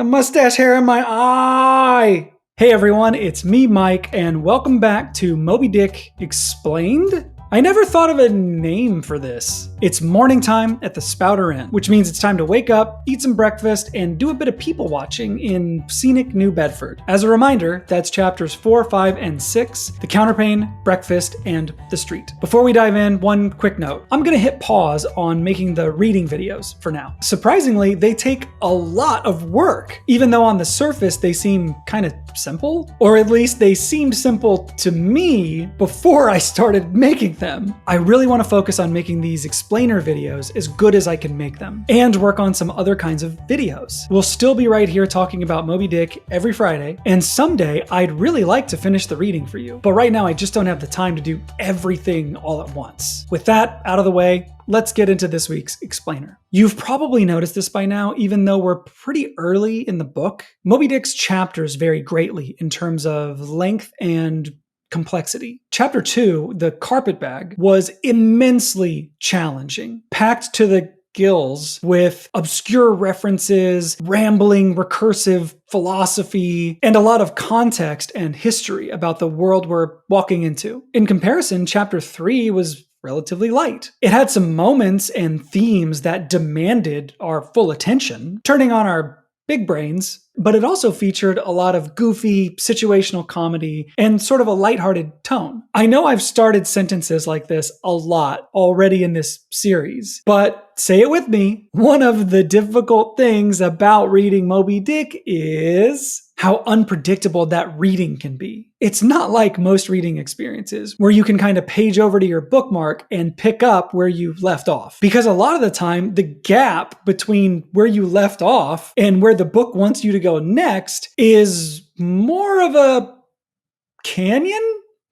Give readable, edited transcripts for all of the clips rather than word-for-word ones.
A mustache hair in my eye! Hey everyone, it's me, Mike, and welcome back to Moby Dick Explained? I never thought of a name for this. It's morning time at the Spouter Inn, which means it's time to wake up, eat some breakfast, and do a bit of people watching in scenic New Bedford. As a reminder, that's chapters 4, 5, and 6, the Counterpane, breakfast, and the street. Before we dive in, one quick note. I'm gonna hit pause on making the reading videos for now. Surprisingly, they take a lot of work, even though on the surface they seem kind of simple, or at least they seemed simple to me before I started making them. I really want to focus on making these explainer videos as good as I can make them, and work on some other kinds of videos. We'll still be right here talking about Moby Dick every Friday, and someday I'd really like to finish the reading for you, but right now I just don't have the time to do everything all at once. With that out of the way, let's get into this week's explainer. You've probably noticed this by now, even though we're pretty early in the book. Moby Dick's chapters vary greatly in terms of length and complexity. Chapter 2, The Carpetbag, was immensely challenging, packed to the gills with obscure references, rambling, recursive philosophy, and a lot of context and history about the world we're walking into. In comparison, Chapter 3 was relatively light. It had some moments and themes that demanded our full attention, turning on our big brains, but it also featured a lot of goofy situational comedy and sort of a lighthearted tone. I know I've started sentences like this a lot already in this series, but say it with me. One of the difficult things about reading Moby Dick is how unpredictable that reading can be. It's not like most reading experiences where you can kind of page over to your bookmark and pick up where you left off. Because a lot of the time, the gap between where you left off and where the book wants you to go next is more of a canyon?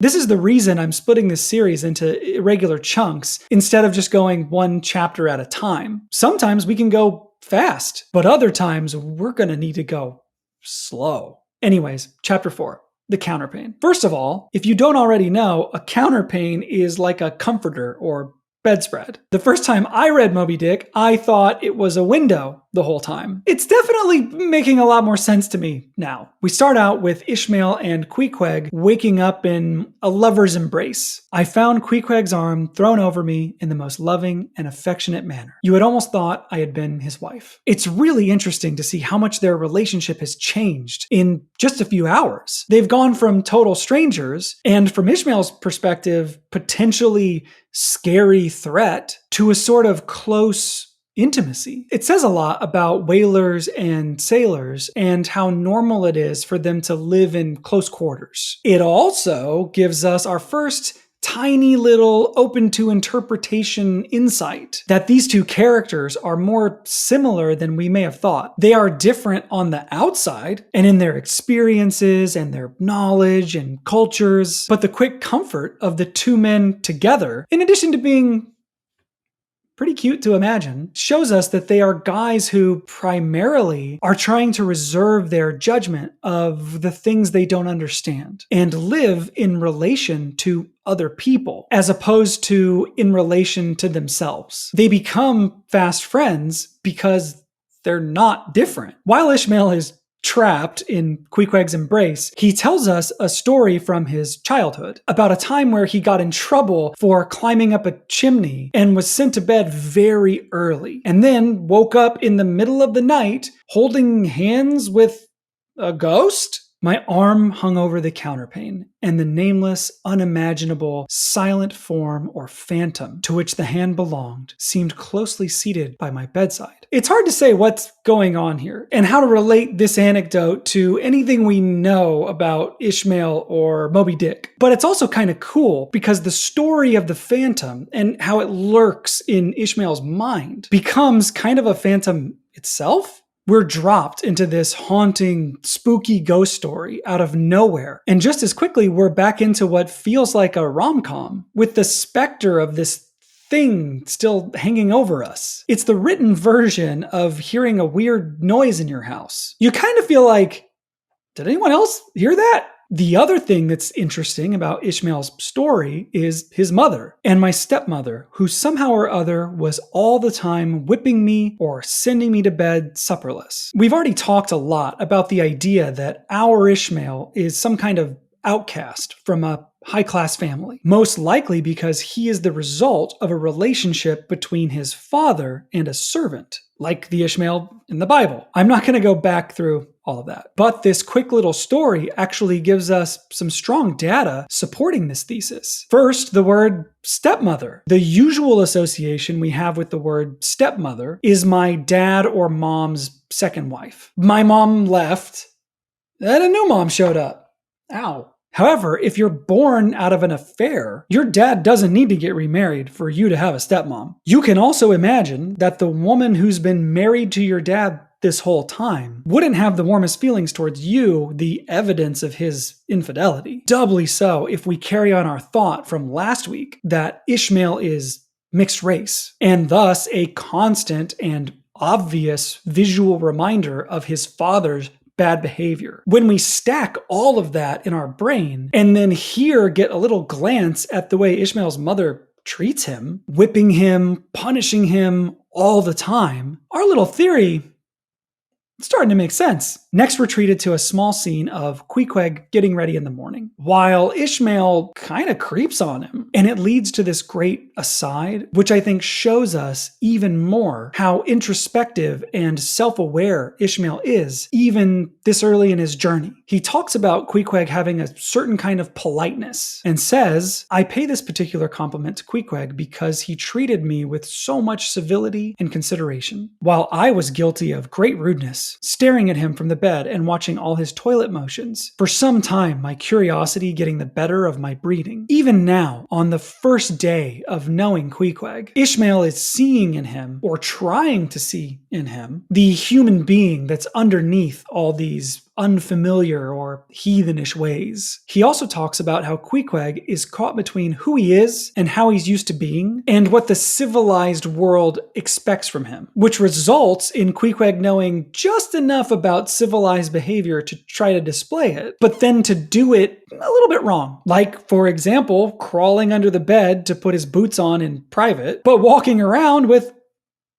This is the reason I'm splitting this series into irregular chunks instead of just going one chapter at a time. Sometimes we can go fast, but other times we're gonna need to go slow. Anyways, chapter 4, the counterpane. First of all, if you don't already know, a counterpane is like a comforter or bedspread. The first time I read Moby Dick, I thought it was a window the whole time. It's definitely making a lot more sense to me now. We start out with Ishmael and Queequeg waking up in a lover's embrace. I found Queequeg's arm thrown over me in the most loving and affectionate manner. You had almost thought I had been his wife. It's really interesting to see how much their relationship has changed in just a few hours. They've gone from total strangers, and from Ishmael's perspective, potentially scary threat, to a sort of close intimacy. It says a lot about whalers and sailors and how normal it is for them to live in close quarters. It also gives us our first tiny little open to interpretation insight that these two characters are more similar than we may have thought. They are different on the outside and in their experiences and their knowledge and cultures, but the quick comfort of the two men together, in addition to being pretty cute to imagine, shows us that they are guys who primarily are trying to reserve their judgment of the things they don't understand and live in relation to other people as opposed to in relation to themselves. They become fast friends because they're not different. While Ishmael is trapped in Queequeg's embrace, he tells us a story from his childhood about a time where he got in trouble for climbing up a chimney and was sent to bed very early, and then woke up in the middle of the night holding hands with a ghost. My arm hung over the counterpane, and the nameless, unimaginable, silent form or phantom to which the hand belonged seemed closely seated by my bedside. It's hard to say what's going on here and how to relate this anecdote to anything we know about Ishmael or Moby Dick. But it's also kind of cool because the story of the phantom and how it lurks in Ishmael's mind becomes kind of a phantom itself. We're dropped into this haunting, spooky ghost story out of nowhere. And just as quickly, we're back into what feels like a rom-com with the specter of this thing still hanging over us. It's the written version of hearing a weird noise in your house. You kind of feel like, did anyone else hear that? The other thing that's interesting about Ishmael's story is his mother and my stepmother, who somehow or other was all the time whipping me or sending me to bed supperless. We've already talked a lot about the idea that our Ishmael is some kind of outcast from a high-class family, most likely because he is the result of a relationship between his father and a servant, like the Ishmael in the Bible. I'm not going to go back through all of that, but this quick little story actually gives us some strong data supporting this thesis. First, the word stepmother. The usual association we have with the word stepmother is my dad or mom's second wife. My mom left, then a new mom showed up. Ow. However, if you're born out of an affair, your dad doesn't need to get remarried for you to have a stepmom. You can also imagine that the woman who's been married to your dad this whole time wouldn't have the warmest feelings towards you, the evidence of his infidelity. Doubly so if we carry on our thought from last week that Ishmael is mixed race, and thus a constant and obvious visual reminder of his father's bad behavior. When we stack all of that in our brain and then here get a little glance at the way Ishmael's mother treats him, whipping him, punishing him all the time, our little theory is starting to make sense. Next, we're treated to a small scene of Queequeg getting ready in the morning, while Ishmael kind of creeps on him. And it leads to this great aside, which I think shows us even more how introspective and self-aware Ishmael is, even this early in his journey. He talks about Queequeg having a certain kind of politeness and says, "I pay this particular compliment to Queequeg because he treated me with so much civility and consideration, while I was guilty of great rudeness, staring at him from the bed and watching all his toilet motions. For some time, my curiosity getting the better of my breeding. Even now, on the first day of knowing Queequeg, Ishmael is seeing in him, or trying to see in him, the human being that's underneath all these unfamiliar or heathenish ways." He also talks about how Queequeg is caught between who he is and how he's used to being, and what the civilized world expects from him, which results in Queequeg knowing just enough about civilized behavior to try to display it, but then to do it a little bit wrong. Like, for example, crawling under the bed to put his boots on in private, but walking around with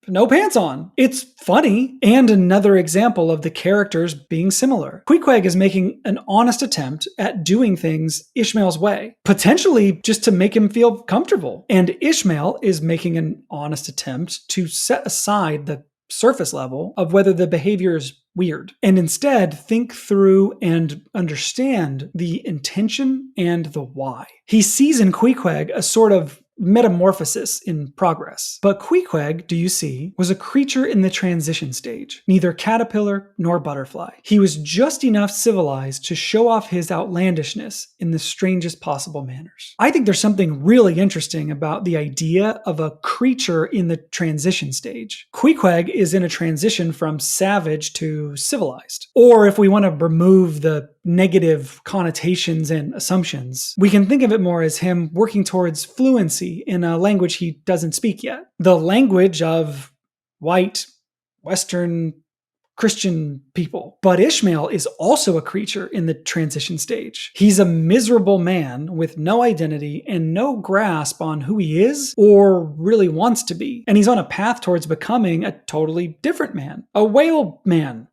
no pants on. It's funny, and another example of the characters being similar. Queequeg is making an honest attempt at doing things Ishmael's way, potentially just to make him feel comfortable. And Ishmael is making an honest attempt to set aside the surface level of whether the behavior is weird, and instead think through and understand the intention and the why. He sees in Queequeg a sort of metamorphosis in progress. But Queequeg, do you see, was a creature in the transition stage, neither caterpillar nor butterfly. He was just enough civilized to show off his outlandishness in the strangest possible manners. I think there's something really interesting about the idea of a creature in the transition stage. Queequeg is in a transition from savage to civilized. Or if we want to remove the negative connotations and assumptions, we can think of it more as him working towards fluency in a language he doesn't speak yet. The language of white, Western, Christian people. But Ishmael is also a creature in the transition stage. He's a miserable man with no identity and no grasp on who he is or really wants to be. And he's on a path towards becoming a totally different man. A whaleman.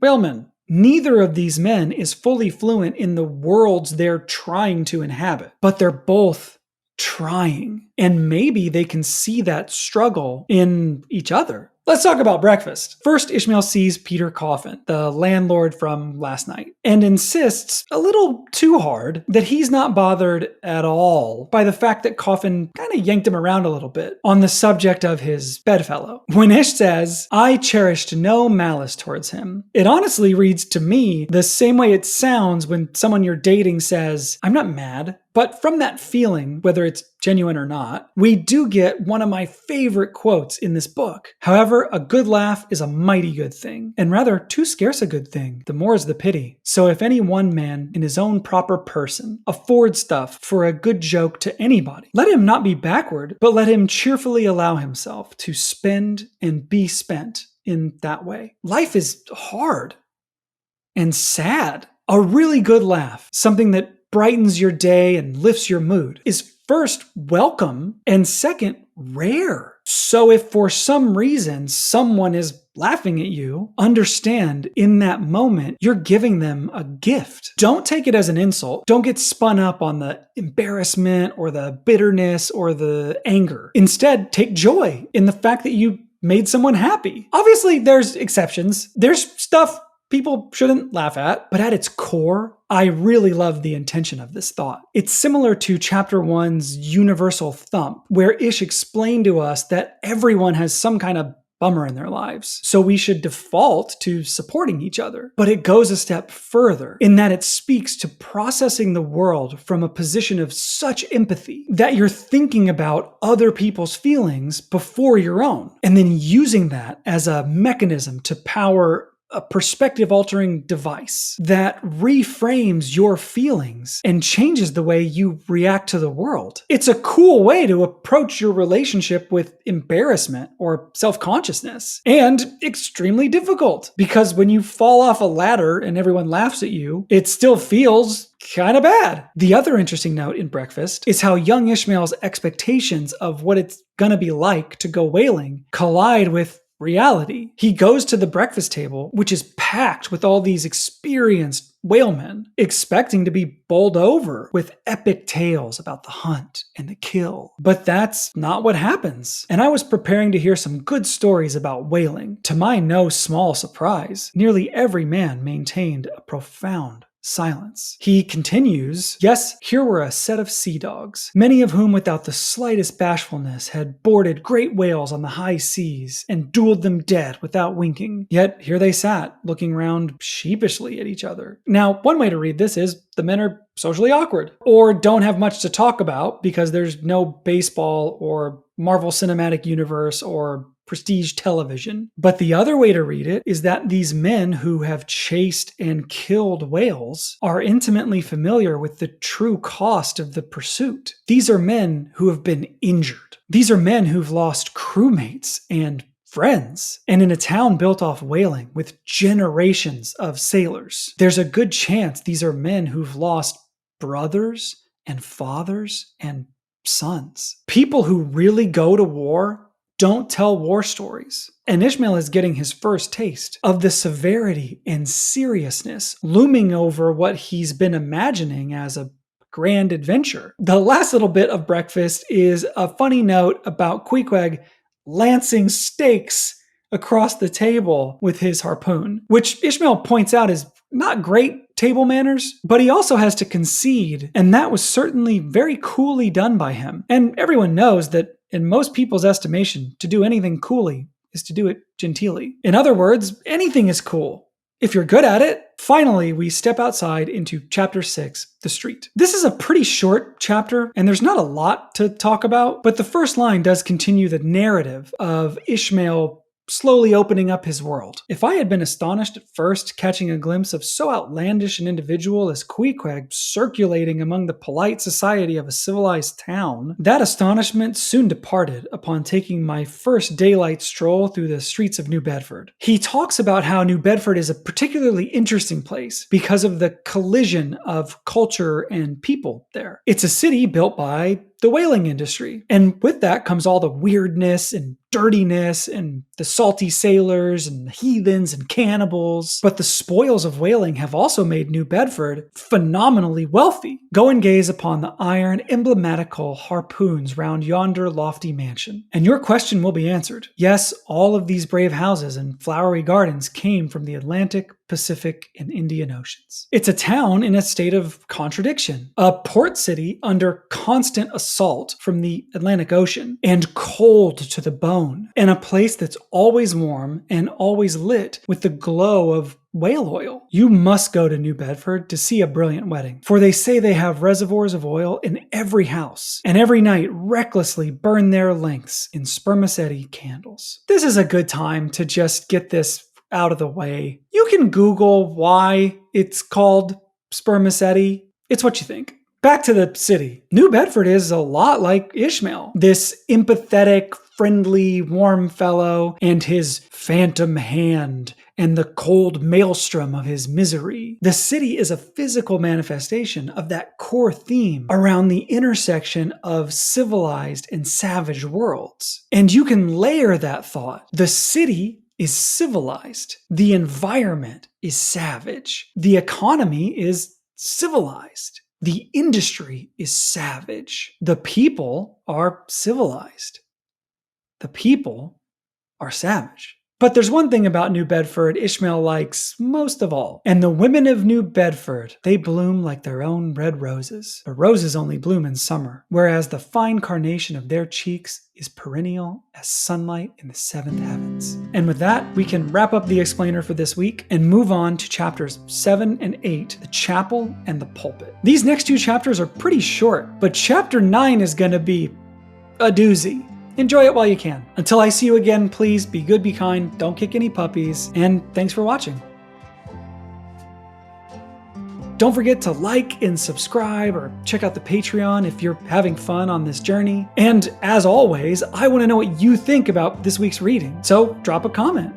Whalemen. Neither of these men is fully fluent in the worlds they're trying to inhabit, but they're both trying. And maybe they can see that struggle in each other. Let's talk about breakfast. First, Ishmael sees Peter Coffin, the landlord from last night, and insists a little too hard that he's not bothered at all by the fact that Coffin kind of yanked him around a little bit on the subject of his bedfellow. When Ish says, "I cherished no malice towards him," it honestly reads to me the same way it sounds when someone you're dating says, "I'm not mad." But from that feeling, whether it's genuine or not, we do get one of my favorite quotes in this book. However, a good laugh is a mighty good thing, and rather too scarce a good thing. The more is the pity. So if any one man in his own proper person affords stuff for a good joke to anybody, let him not be backward, but let him cheerfully allow himself to spend and be spent in that way. Life is hard and sad A really good laugh, something that brightens your day and lifts your mood, is first welcome and second rare. So if for some reason someone is laughing at you, understand in that moment you're giving them a gift. Don't take it as an insult. Don't get spun up on the embarrassment or the bitterness or the anger. Instead, take joy in the fact that you made someone happy. Obviously, there's exceptions. There's stuff people shouldn't laugh at, but at its core, I really love the intention of this thought. It's similar to Chapter 1's Universal Thump, where Ish explained to us that everyone has some kind of bummer in their lives, so we should default to supporting each other. But it goes a step further in that it speaks to processing the world from a position of such empathy that you're thinking about other people's feelings before your own, and then using that as a mechanism to power a perspective-altering device that reframes your feelings and changes the way you react to the world. It's a cool way to approach your relationship with embarrassment or self-consciousness, and extremely difficult, because when you fall off a ladder and everyone laughs at you, it still feels kind of bad. The other interesting note in Breakfast is how young Ishmael's expectations of what it's gonna be like to go whaling collide with reality. He goes to the breakfast table, which is packed with all these experienced whalemen, expecting to be bowled over with epic tales about the hunt and the kill. But that's not what happens. And I was preparing to hear some good stories about whaling. To my no small surprise, nearly every man maintained a profound silence. He continues, yes, here were a set of sea dogs, many of whom without the slightest bashfulness had boarded great whales on the high seas and dueled them dead without winking. Yet here they sat, looking round sheepishly at each other. Now, one way to read this is the men are socially awkward, or don't have much to talk about because there's no baseball or Marvel Cinematic Universe or prestige television. But the other way to read it is that these men who have chased and killed whales are intimately familiar with the true cost of the pursuit. These are men who have been injured. These are men who've lost crewmates and friends. And in a town built off whaling with generations of sailors, there's a good chance these are men who've lost brothers and fathers and sons. People who really go to war don't tell war stories. And Ishmael is getting his first taste of the severity and seriousness looming over what he's been imagining as a grand adventure. The last little bit of Breakfast is a funny note about Queequeg lancing stakes across the table with his harpoon, which Ishmael points out is not great table manners, but he also has to concede, and that was certainly very coolly done by him. And everyone knows that in most people's estimation, to do anything coolly is to do it genteelly. In other words, anything is cool if you're good at it. Finally, we step outside into Chapter 6, The Street. This is a pretty short chapter, and there's not a lot to talk about, but the first line does continue the narrative of Ishmael slowly opening up his world. If I had been astonished at first catching a glimpse of so outlandish an individual as Queequeg circulating among the polite society of a civilized town, that astonishment soon departed upon taking my first daylight stroll through the streets of New Bedford. He talks about how New Bedford is a particularly interesting place because of the collision of culture and people there. It's a city built by the whaling industry. And with that comes all the weirdness and dirtiness and the salty sailors and the heathens and cannibals. But the spoils of whaling have also made New Bedford phenomenally wealthy. Go and gaze upon the iron emblematical harpoons round yonder lofty mansion, and your question will be answered. Yes, all of these brave houses and flowery gardens came from the Atlantic, Pacific, and Indian Oceans. It's a town in a state of contradiction, a port city under constant assault from the Atlantic Ocean and cold to the bone, and a place that's always warm and always lit with the glow of whale oil. You must go to New Bedford to see a brilliant wedding, for they say they have reservoirs of oil in every house, and every night recklessly burn their lengths in spermaceti candles. This is a good time to just get this out of the way. You can Google why it's called spermaceti. It's what you think. Back to the city. New Bedford is a lot like Ishmael. This empathetic, friendly, warm fellow, and his phantom hand and the cold maelstrom of his misery. The city is a physical manifestation of that core theme around the intersection of civilized and savage worlds. And you can layer that thought. The city is civilized. The environment is savage. The economy is civilized. The industry is savage. The people are civilized. The people are savage. But there's one thing about New Bedford Ishmael likes most of all. And the women of New Bedford, they bloom like their own red roses. The roses only bloom in summer, whereas the fine carnation of their cheeks is perennial as sunlight in the seventh heavens. And with that, we can wrap up the explainer for this week and move on to chapters 7 and 8, the chapel and the pulpit. These next two chapters are pretty short, but chapter 9 is going to be a doozy. Enjoy it while you can. Until I see you again, please be good, be kind, don't kick any puppies, and thanks for watching. Don't forget to like and subscribe or check out the Patreon if you're having fun on this journey. And as always, I want to know what you think about this week's reading, so drop a comment.